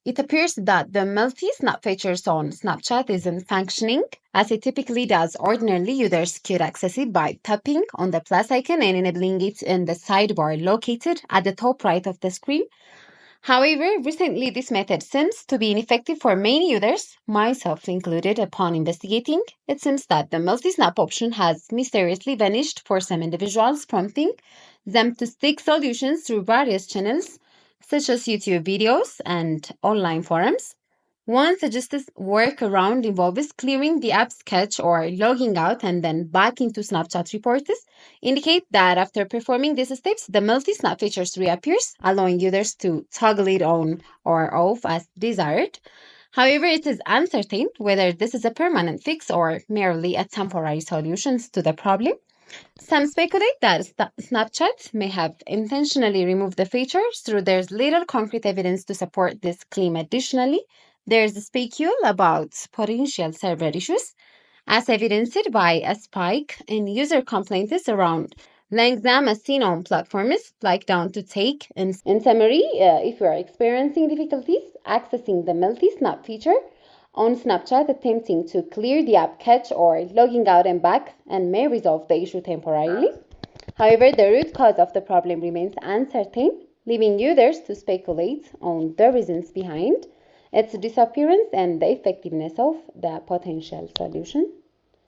It appears that the multi-snap features on Snapchat isn't functioning as it typically does. Ordinarily, users could access it by tapping on the plus icon and enabling it in the sidebar located at the top right of the screen. However, recently this method seems to be ineffective for many users, myself included. Upon investigating, it seems that the multi-snap option has mysteriously vanished for some individuals, prompting them to seek solutions through various channels, such as YouTube videos and online forums. One suggested workaround involves clearing the app's cache or logging out and then back into Snapchat reports. Indicate that after performing these steps, the multi-snap features reappears, allowing users to toggle it on or off as desired. However, it is uncertain whether this is a permanent fix or merely a temporary solution to the problem. Some speculate that Snapchat may have intentionally removed the feature, though there's little concrete evidence to support this claim. Additionally, there's speculation about potential server issues, as evidenced by a spike in user complaints around Langzam as seen on platforms like Down to Take. In summary, if you are experiencing difficulties accessing the multi-snap feature on Snapchat, attempting to clear the app cache or logging out and back and may resolve the issue temporarily. However, the root cause of the problem remains uncertain, leaving users to speculate on the reasons behind its disappearance and the effectiveness of the potential solution.